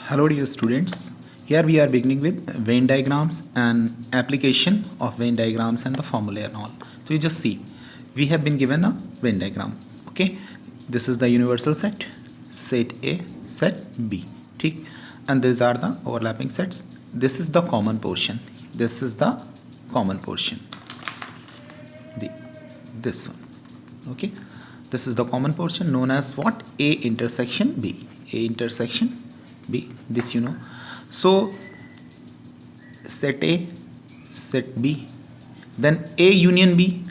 Hello dear students, here we are beginning with Venn diagrams and application of Venn diagrams and the formula and all. So you just see, we have been given a Venn diagram, okay. This is the universal set, set A, set B, ठीक, and these are the overlapping sets. This is the common portion, this is the common portion, this one, okay. This is the common portion known as what? A intersection B, A intersection B, this you know. So set A, set B, then A union B,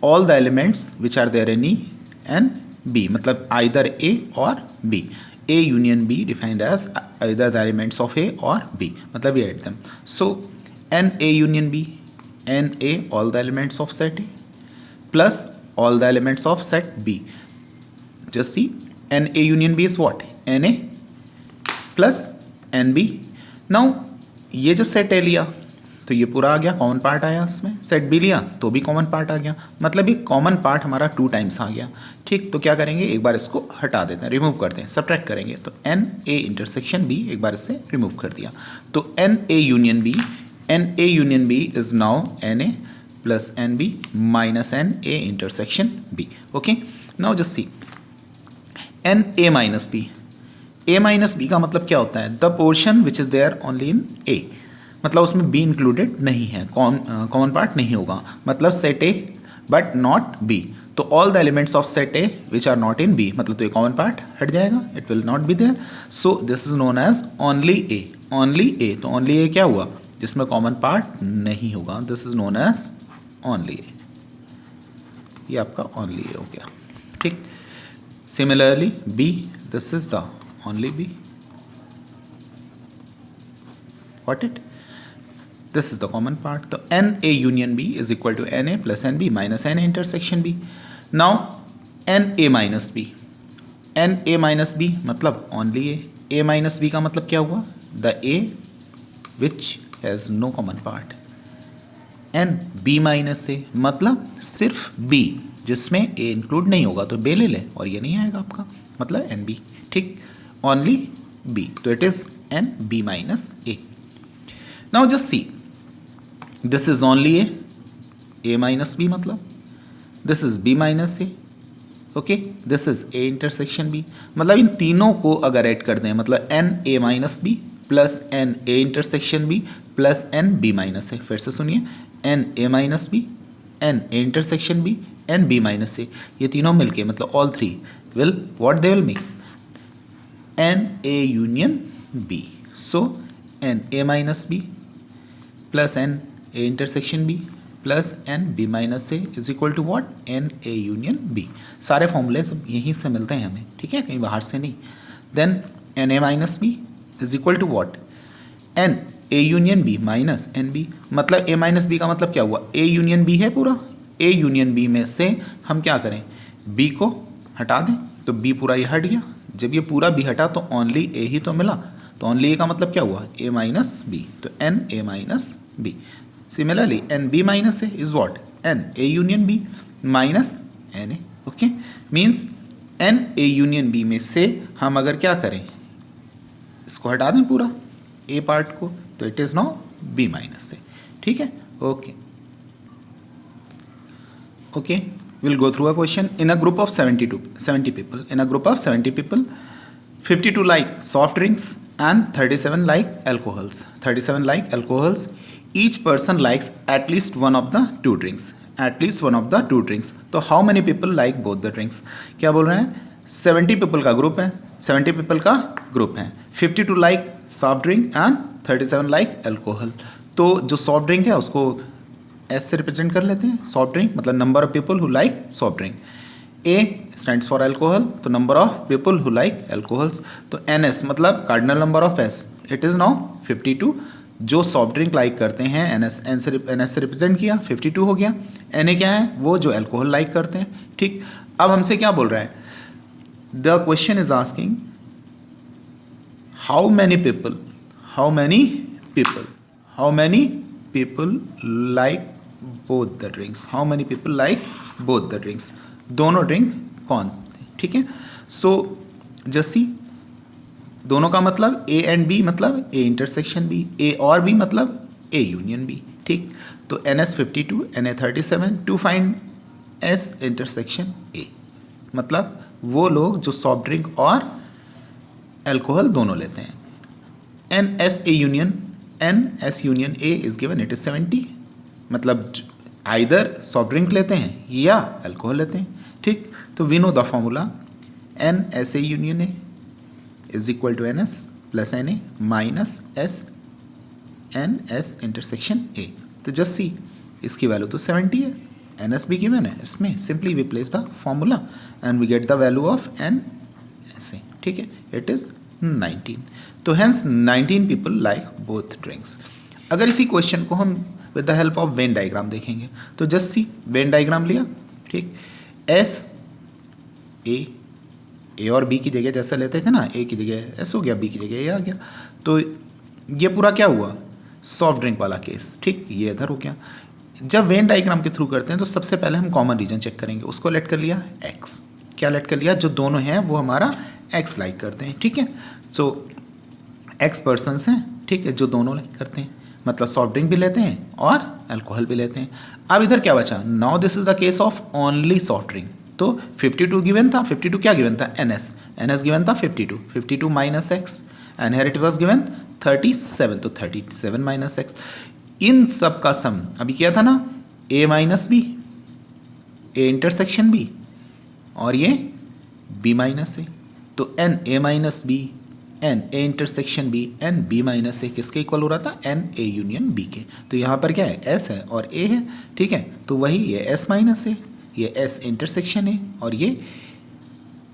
all the elements which are there in E and B, मतलब either A or B. A union B defined as either the elements of A or B, मतलब we add them. So N A union B, N A all the elements of set A plus all the elements of set B. Just see, N A union B is what? N A plus N B. Now ये जब set ए लिया तो ये पूरा आ गया, common part आया इसमें. Set B लिया तो भी कॉमन पार्ट आ गया, मतलब ये कॉमन पार्ट हमारा 2 टाइम्स आ गया. ठीक, तो क्या करेंगे, एक बार इसको हटा देते हैं, रिमूव करते हैं, सब्ट्रैक्ट करेंगे. तो एन ए इंटरसेक्शन बी एक बार इससे रिमूव कर दिया. तो N A union B, n A union B is now n A plus N B minus N A intersection B. Okay, now just see n A minus B. A minus B का मतलब क्या होता है? The portion which is there only in A, मतलब उसमें be included नहीं है, common part नहीं होगा, मतलब set A but not B. तो all the elements of set A which are not in B, मतलब तो ये कॉमन पार्ट हट जाएगा, it will not be there. So this is known as only A. Only A, तो only ए क्या हुआ? जिसमें कॉमन पार्ट नहीं होगा, this is known as only A. ये आपका ओनली ए हो गया. ठीक, similarly B, this is the only B. Got it? This is the common part. So N A union B is equal to N A plus N B minus N A intersection B. Now N A minus B. N A minus B मतलब only A. A minus B का मतलब क्या हुआ? The A which has no common part. N B minus A मतलब सिर्फ B जिसमें A include नहीं होगा, तो B ले ले और ये नहीं आएगा आपका, मतलब N B. ठीक, only B, so it is N B minus A. Now just see, this is only A minus B, मतलब this is B minus A, okay, this is A intersection B. मतलब इन तीनों को अगर add कर दें, मतलब N A minus B plus N A intersection B plus N B minus A. फिर से सुनिए, N A minus B, N A intersection B, N B minus A, ये तीनों मिलके मतलब all three will what they will make? N A union B. So N A minus B plus N A intersection B plus N B minus A is equal to what? N A union B. सारे फॉर्मूले सब यहीं से मिलते हैं हमें, ठीक है, कहीं बाहर से नहीं. Then N A minus B is equal to what? N A union B minus N B. मतलब A minus B का मतलब क्या हुआ? A union B है पूरा, A union B में से हम क्या करें? B को हटा दें, तो B पूरा ये हट गया. जब ये पूरा बी हटा तो ओनली ए ही तो मिला, तो ओनली ए का मतलब क्या हुआ? ए माइनस बी, तो N A minus B. Similarly N B minus A is what? N A union B minus N A. Okay, means N A union B में से हम अगर क्या करें, इसको हटा दें पूरा ए पार्ट को, तो it is now B minus A. ठीक है, okay okay. We'll go through a question. In a group of 70 people, in a group of 70 people, 52 like soft drinks and 37 like alcohols. 37 like alcohols. Each person likes at least one of the two drinks. At least one of the two drinks. तो how many people like both the drinks? क्या बोल रहे हैं? 70 people का group है, 70 people का group है. 52 like soft drink and 37 like alcohol. तो जो सॉफ्ट ड्रिंक है उसको एस से रिप्रेजेंट कर लेते हैं. सॉफ्ट ड्रिंक मतलब number of people who like soft drink. A stands for alcohol, तो number of people who like alcohols. तो एन एस मतलब cardinal number of S, it is now 52. जो सॉफ्ट ड्रिंक लाइक करते हैं N S से represent किया, 52 हो गया. एन ए क्या है? वो जो अल्कोहल लाइक करते हैं. ठीक, अब हमसे क्या बोल रहा है? The question is asking how many people like both the drinks. How many people like both the drinks? दोनों ड्रिंक कौन? ठीक है, सो जस्ट सी दोनों का मतलब ए एंड बी मतलब ए इंटरसेक्शन बी, ए और बी मतलब ए यूनियन बी, ठीक। तो NS 52, Na 37 to find S intersection A, मतलब वो लोग जो सॉफ्ट ड्रिंक और अल्कोहल दोनों लेते हैं। NS union A is given, it is 70, मतलब आइदर सॉफ्ट ड्रिंक लेते हैं या अल्कोहल लेते हैं, ठीक। तो we know the formula NSA union A is equal to NS plus NA minus NS intersection A। तो जस्ट सी, इसकी वैल्यू तो 70 है, NS भी गिवन है, इसमें simply we place the formula and we get the value of NSA, ठीक है, it is 19। तो hence 19 people like both drinks. अगर इसी क्वेश्चन को हम with the help of Venn diagram देखेंगे तो जस्ट सी, वेन डायग्राम लिया, ठीक, ए और बी की जगह जैसे लेते थे ना, ए की जगह एस हो गया, बी की जगह ए आ गया, तो ये पूरा क्या हुआ, सॉफ्ट ड्रिंक वाला केस, ठीक, ये इधर हो गया। जब वेन डायग्राम के थ्रू करते हैं तो सबसे पहले हम कॉमन रीजन चेक करेंगे, उसको लेट कर लिया एक्स, क्या लेट कर लिया, जो दोनों हैं वो हमारा एक्स लाइक करते हैं, ठीक है। सो एक्स पर्सनस हैं, ठीक है, जो दोनों लाइक करते हैं, मतलब सॉफ्ट ड्रिंक भी लेते हैं और अल्कोहल भी लेते हैं। अब इधर क्या बचा, now this is the case of only soft drink. तो 52 गिवन था, 52 क्या गिवन था, NS गिवन था 52 minus x, and here it was given 37, तो 37 माइनस एक्स। इन सब का सम अभी किया था ना, A minus B, A intersection B, और ये B माइनस ए, तो NA minus B, NA intersection B, NB minus A किसके इक्वल हो रहा था, NA यूनियन B के। तो यहाँ पर क्या है, S है और A है, ठीक है, तो वही ये S माइनस ए, ये S इंटरसेक्शन है, और ये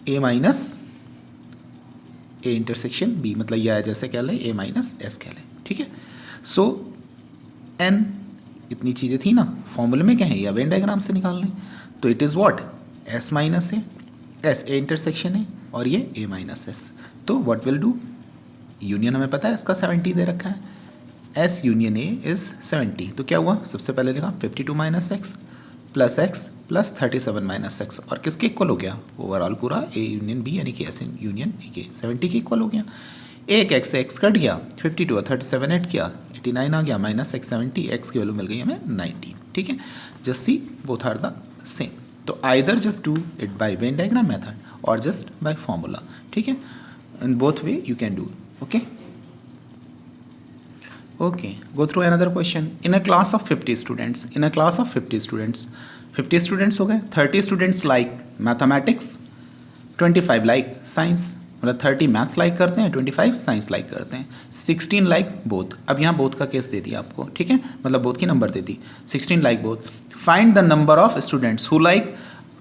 A minus A intersection B, मतलब यह जैसे कह लें A माइनस S कह लें, ठीक है। सो N इतनी चीज़ें थी ना, फॉर्मूले में क्या है, या वेन डायग्राम से निकाल लें, तो it is what, S minus A, S A intersection है, और ये A माइनस S। तो व्हाट विल डू, यूनियन हमें पता है इसका 70 दे रखा है, S यूनियन A इज़ 70, तो क्या हुआ, सबसे पहले लिखा 52 minus x plus x plus 37 minus x, और किसके इक्वल हो गया, ओवरऑल पूरा A यूनियन B यानी कि S यूनियन A के 70 के इक्वल हो गया। एक एक्स से एक्स कट गया, 52 और 37 ऐड किया, 89 आ गया, माइनस एक्स 70, एक्स की वैल्यू मिल गई हमें 19, ठीक है। Just see both are the same, तो either just do it by Venn diagram method और जस्ट बाय फॉर्मूला, ठीक है, in both way you can do, okay. Okay, go through another question. In a class of 50 students, 50 students हो गए, 30 students like mathematics, 25 like science, मतलब 30 maths like करते हैं, 25 science like करते हैं, 16 लाइक बोथ। अब यहाँ बोथ का केस दे दिया आपको, ठीक है, मतलब बोथ की number they the, 16 like both. Find the number of students who like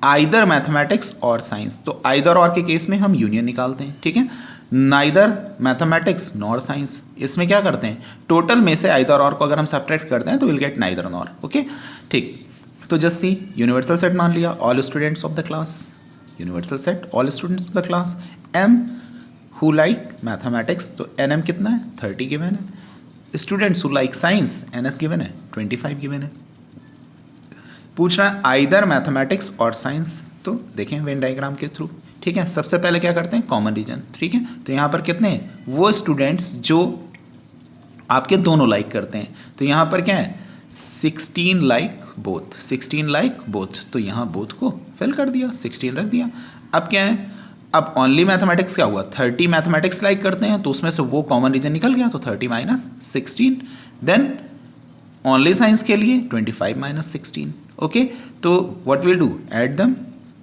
either mathematics और साइंस। तो आइदर और के केस में हम यूनियन निकालते हैं, ठीक है, नाइदर मैथमेटिक्स नॉर साइंस। इसमें क्या करते हैं, टोटल में से आइदर और को अगर हम सब्ट्रैक्ट करते हैं तो will get neither nor, okay, ठीक। तो जस्ट सी, यूनिवर्सल सेट मान लिया, all students of the class, universal set all students of the class, M who like mathematics, तो NM कितना है, 30 गिवन है। Students who like science, NS given है, 25 given है। पूछ रहा है आइदर मैथमेटिक्स और साइंस, तो देखें वेन डायग्राम के थ्रू, ठीक है। सबसे पहले क्या करते हैं, कॉमन रीजन, ठीक है। तो यहाँ पर कितने हैं, वो स्टूडेंट्स जो आपके दोनों लाइक करते हैं, तो यहाँ पर क्या है, 16 लाइक बोथ, 16 लाइक बोथ, तो यहाँ बोथ को फिल कर दिया, 16 रख दिया। अब क्या है, अब ओनली मैथमेटिक्स क्या हुआ, 30 मैथमेटिक्स लाइक करते हैं, तो उसमें से वो कॉमन रीजन निकल गया, तो 30 माइनस 16, देन ओनली साइंस के लिए 25 माइनस 16, ओके। तो व्हाट विल डू, ऐड दम,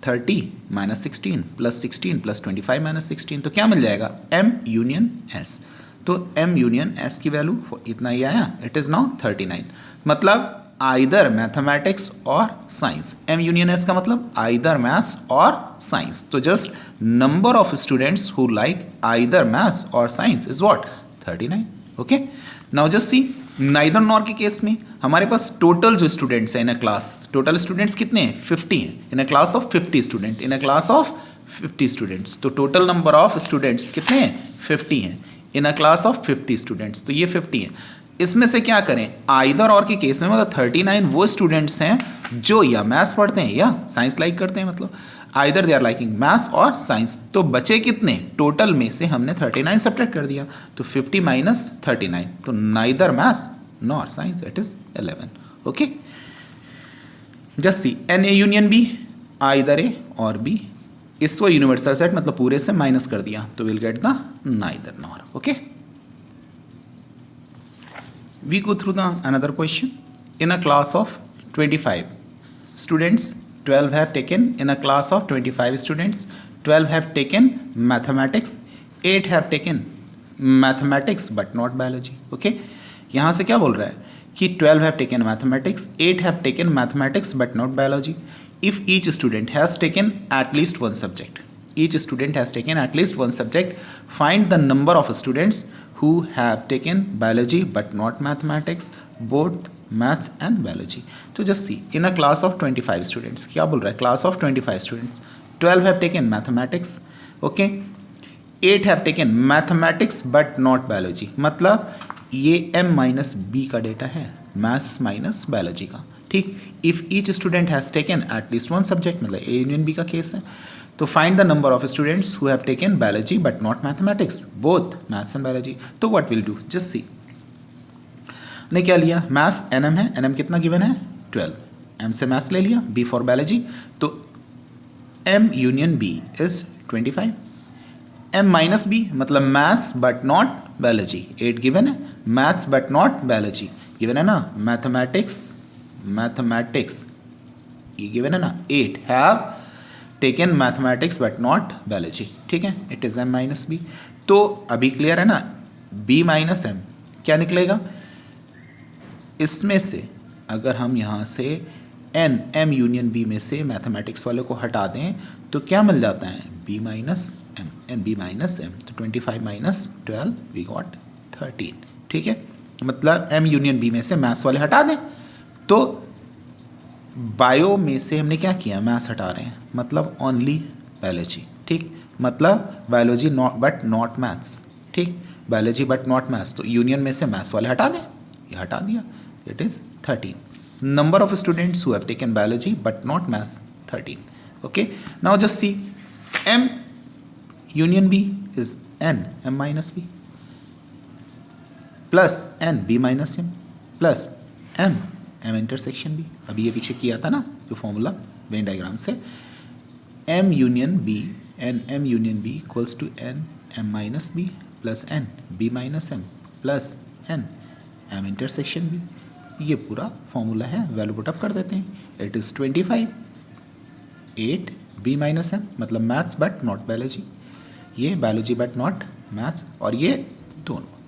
30 माइनस 16 प्लस 25 माइनस 16, तो क्या मिल जाएगा, M यूनियन S। तो M यूनियन S की वैल्यू इतना ही आया, इट इज़ नाउ 39, मतलब आइदर मैथमेटिक्स और साइंस। M यूनियन S का मतलब आइदर मैथ्स और साइंस। तो just number of students who like either maths और science is what, 39, okay. Now just see, neither nor के केस में हमारे पास टोटल जो स्टूडेंट्स हैं in a class, total students कितने हैं, 50 हैं, in a class of 50 student, in a class of 50 students. तो टोटल नंबर ऑफ स्टूडेंट्स कितने हैं, 50 हैं, in a class of 50 students, तो ये 50 हैं। इसमें से क्या करें, आइदर और के केस में मतलब 39 वो स्टूडेंट्स हैं जो या मैथ्स पढ़ते हैं या साइंस लाइक करते हैं, मतलब either they are liking maths और साइंस। तो बचे कितने, टोटल में से हमने 39 सब्ट्रैक्ट कर दिया, तो 50 माइनस 39, तो neither maths nor science, it is 11। Okay, just see n A union B, either A और बी, इसको यूनिवर्सल सेट मतलब पूरे से माइनस कर दिया, तो will get the neither nor. Okay, we go through the another question. In a class of 25 students, 12 have taken, in a class of 25 students, 12 have taken mathematics, 8 have taken mathematics but not biology. Okay, यहाँ से क्या बोल रहा है कि 12 have taken mathematics, 8 have taken mathematics but not biology. If each student has taken at least one subject, each student has taken at least one subject, find the number of students who have taken biology but not mathematics, both maths and biology. So just see, in a class of 25 students, क्या बोल रहा है, class of 25 students, 12 have taken mathematics, okay, 8 have taken mathematics but not biology, मतलब ये m minus B का data है, maths minus biology का, ठीक। If each student has taken at least one subject, मतलब ए यूनियन बी का case है, तो find the number of students who have taken biology but not mathematics, both maths and biology. तो what will do, just see, ने क्या लिया, maths n M है, n M कितना गिवन है 12, एम से मैथ्स ले लिया, बी फॉर बायोलॉजी, तो M union B is 25, M minus B मतलब maths but not biology, 8 given है, maths but not biology given है ना, मैथमेटिक्स ये गिवन है ना, 8 have taken mathematics but not biology, ठीक है, it is M minus B. तो अभी क्लियर है ना, बी माइनस एम क्या निकलेगा, इसमें से अगर हम यहाँ से एन एम यूनियन बी में से मैथमेटिक्स वाले को हटा दें तो क्या मिल जाता है, B minus M, N B minus M, तो 25 माइनस 12 वी गॉट 13, ठीक है, मतलब एम यूनियन बी में से मैथ्स वाले हटा दें, तो बायो में से हमने क्या किया, मैथ्स हटा रहे हैं, मतलब ओनली बायोलॉजी, ठीक, मतलब biology not but not maths, ठीक, बायोलॉजी बट नॉट मैथ्स, तो यूनियन में से मैथ्स वाले हटा दें, ये हटा दिया, it is 13। Number of students who have taken biology but not maths 13। Okay, now just see, M union B is N M minus B plus N B minus M plus M M intersection B, अभी ये पीछे किया था ना जो formula Venn diagram से, M union B N M union B equals to N M minus B plus N B minus M plus N M intersection B, ये पूरा फॉर्मूला है, वैल्यू पुटअप कर देते हैं, it is 25, 8 B minus M मतलब maths but not biology, ये biology but not maths, और ये दोनों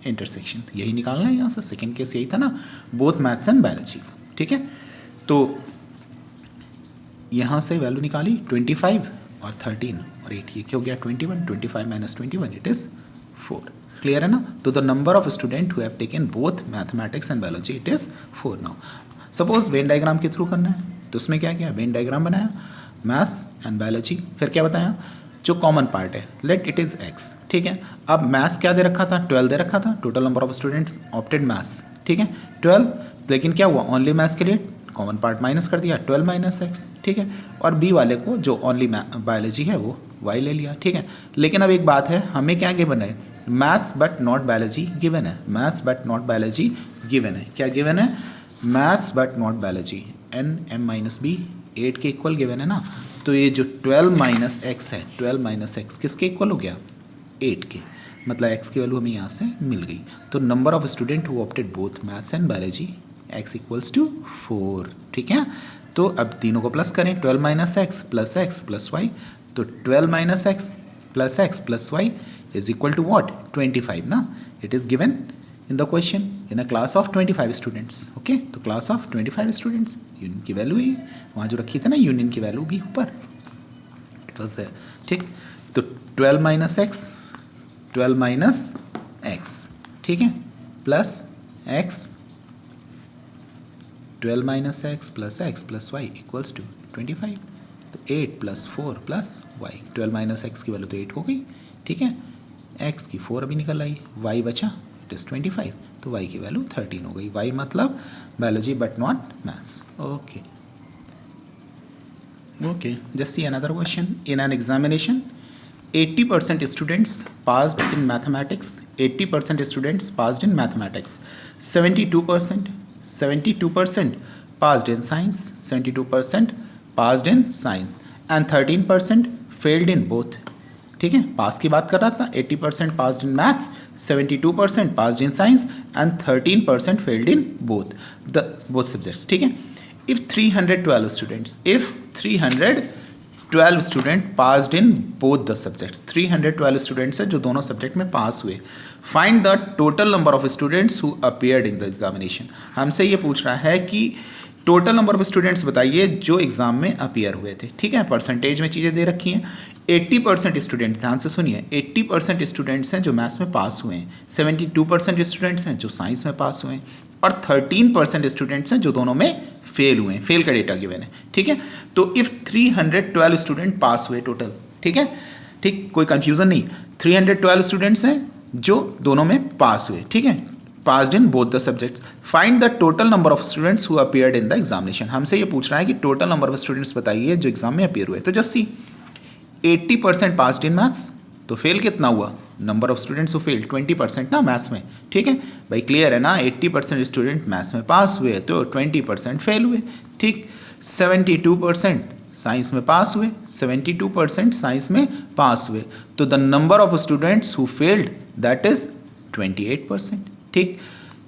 इंटरसेक्शन, तो यही निकालना है यहाँ से, सेकेंड केस यही था ना, बोथ मैथ्स एंड बायोलॉजी, ठीक है। तो यहाँ से वैल्यू निकाली 25 और 13 और 8, ये क्या हो गया 21, 25 माइनस 21 इट इज़ 4, क्लियर है ना। तो the number of student who have taken both mathematics and biology it is 4। Now suppose Venn diagram के थ्रू करना है, तो उसमें क्या किया, वेन डायग्राम बनाया, मैथ्स एंड बायोलॉजी, फिर क्या बताया, जो कॉमन पार्ट है लेट इट इज़ x, ठीक है। अब मैथ्स क्या दे रखा था, 12 दे रखा था, total number of student opted maths, ठीक है 12, लेकिन क्या हुआ, ओनली मैथ्स के लिए कॉमन पार्ट माइनस कर दिया, 12 माइनस एक्स, ठीक है, और बी वाले को जो ओनली बायोलॉजी है वो y ले लिया, ठीक है। लेकिन अब एक बात है, हमें क्या गिवन है, maths but not biology given है, maths but not biology given है, क्या गिवन है, maths but not biology, n M minus B 8 के इक्वल गिवन है ना, तो ये जो 12 माइनस एक्स है, 12 माइनस एक्स किसके इक्वल हो गया, 8 के, मतलब एक्स की वैल्यू हमें यहाँ से मिल गई। तो number of student who opted both maths and biology x equals to 4, ठीक है। तो अब तीनों को प्लस करें, 12 माइनस एक्स प्लस वाई, तो 12 minus x plus y is equal to what 25 ना, it is given in the question in a class of 25 students, okay, तो class of 25 students, यूनियन की वैल्यू है, वहाँ जो रखी थी ना यूनियन की वैल्यू भी ऊपर इट वॉज देयर, ठीक। तो 12 माइनस एक्स, ठीक है, plus x, 12 minus x plus y equals to 25, तो 8 plus 4 plus y, 12 minus x की वैल्यू तो 8 हो गई, ठीक है, एक्स की 4 अभी निकल आई, वाई बचा इट इज़ 25, तो y की वैल्यू 13 हो गई, y मतलब biology but not maths, okay. Okay, just see another question. In an examination, 80% students passed in mathematics, 80% students passed in mathematics, 72% passed in science, 72% passed in science, and 13% failed in both. ठीक है, पास की बात कर रहा था. 80% passed in maths, 72% passed in science, and 13% failed in both subjects. ठीक है. If 312 students passed in both the subjects, 312 students है जो दोनों सब्जेक्ट में पास हुए. Find the total number of students who appeared in the examination. हमसे ये पूछ रहा है कि टोटल नंबर ऑफ स्टूडेंट्स बताइए जो एग्जाम में अपीयर हुए थे. ठीक है, परसेंटेज में चीज़ें दे रखी हैं. 80% स्टूडेंट, ध्यान से सुनिए, 80% स्टूडेंट्स हैं जो मैथ्स में पास हुए हैं, 72% स्टूडेंट्स हैं जो साइंस में पास हुए हैं, और 13% स्टूडेंट्स हैं जो दोनों में फेल हुए हैं. फेल का डेटा गिवन है. ठीक है, तो इफ़ 312 स्टूडेंट पास हुए टोटल, ठीक है, ठीक, कोई कंफ्यूजन नहीं, 312 स्टूडेंट्स हैं जो दोनों में पास हुए. ठीक है, passed in both the subjects. Find the total number of students who appeared in the examination. हमसे ये पूछ रहा है कि टोटल नंबर ऑफ स्टूडेंट्स बताइए जो एग्जाम में अपीयर हुए. तो just C, 80% passed in maths, तो फेल कितना हुआ? Number of students who fail 20% ना मैथ्स में. ठीक है भाई, क्लियर है ना. 80% स्टूडेंट मैथ्स में पास हुए तो 20% फेल हुए. ठीक, 72% साइंस में पास हुए, 72% साइंस में पास हुए, तो the number of students who failed that is 28%. ठीक,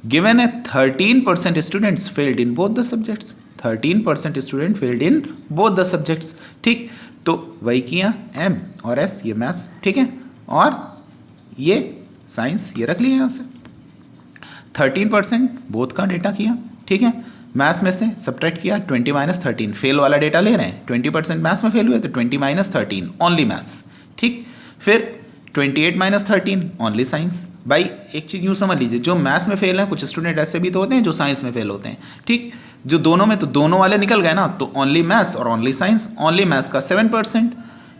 गिवन है 13% students failed in both the subjects, 13% student failed in both the subjects. ठीक, तो वही किया, एम और एस ये मैथ्स. ठीक है, और ये साइंस ये रख लिया यहाँ से. 13% बोथ का डेटा किया. ठीक है, मैथ्स में से सब्ट्रैक्ट किया, 20 - 13 फेल वाला डेटा ले रहे हैं. 20% मैथ्स में फेल हुए तो 20 - 13 ओनली मैथ्स. ठीक, फिर 28 - 13 ओनली साइंस. भाई एक चीज़ यूँ समझ लीजिए, जो मैथ्स में फेल हैं कुछ स्टूडेंट ऐसे भी तो होते हैं जो साइंस में फेल होते हैं. ठीक, जो दोनों में, तो दोनों वाले निकल गए ना, तो ओनली मैथ्स और ओनली साइंस. ओनली मैथ्स का 7%.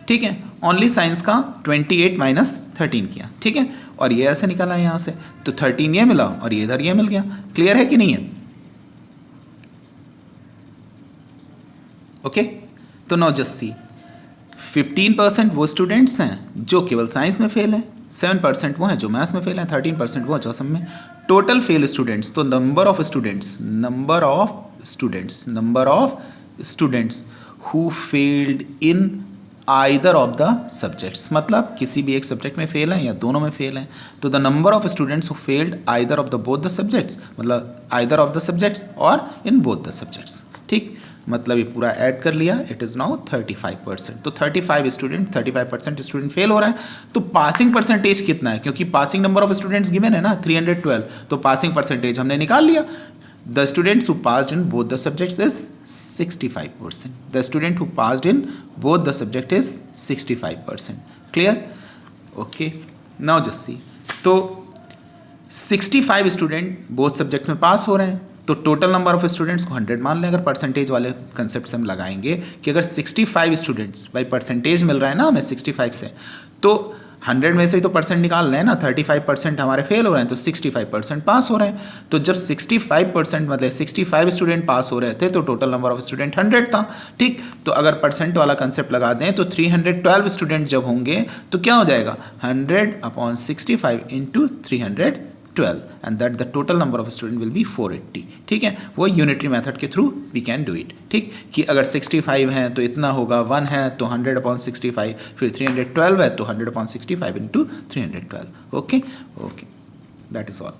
ठीक है, ओनली साइंस का 28 - 13 किया. ठीक है, और ये ऐसे निकला है यहाँ से, तो 13 ये मिला और ये इधर ये मिल गया. क्लियर है कि नहीं है? ओके, तो नाउ जस्ट सी, 15% वो स्टूडेंट्स हैं जो केवल साइंस में फेल हैं, 7% वो हैं जो मैथ्स में फेल हैं, 13% वो हैं जो सब में. टोटल फेल स्टूडेंट्स, तो number of students who failed in either of the subjects, मतलब किसी भी एक सब्जेक्ट में फेल हैं या दोनों में फेल हैं, तो the number of students who failed either of the both the subjects, मतलब आइदर ऑफ द सब्जेक्ट्स और इन बोथ द सब्जेक्ट्स. ठीक, मतलब ये पूरा ऐड कर लिया, इट इज़ नाउ 35%. तो 35% स्टूडेंट फेल हो रहा है. तो पासिंग परसेंटेज कितना है? क्योंकि passing number of students given है ना 312, तो पासिंग परसेंटेज हमने निकाल लिया. The students who passed in both the subjects is 65%. The student who passed in both the subject is 65%. Clear? Okay, now just सी, तो 65 स्टूडेंट बोथ सब्जेक्ट में पास हो रहे हैं, तो टोटल नंबर ऑफ स्टूडेंट्स को 100 मान लें. अगर परसेंटेज वाले कंसेप्ट से हम लगाएंगे कि अगर 65 स्टूडेंट्स, भाई परसेंटेज मिल रहा है ना हमें 65 से, तो 100 में से ही तो परसेंट निकाल रहे हैं ना. 35% हमारे फेल हो रहे हैं, तो 65% पास हो रहे हैं. तो जब 65% मतलब 65 स्टूडेंट पास हो रहे थे तो टोटल नंबर ऑफ स्टूडेंट 100 था. ठीक, तो अगर परसेंट वाला कंसेप्ट लगा दें तो 312 स्टूडेंट जब होंगे तो क्या हो जाएगा, 100/65 × 312, and that the total number of student will be 480. ठीक है, वो यूनिटरी मेथड के through we can do it. ठीक, कि अगर 65 हैं तो इतना होगा, 1 है तो 100/65, फिर 312 है तो 100/65 × 312. Okay, that is all.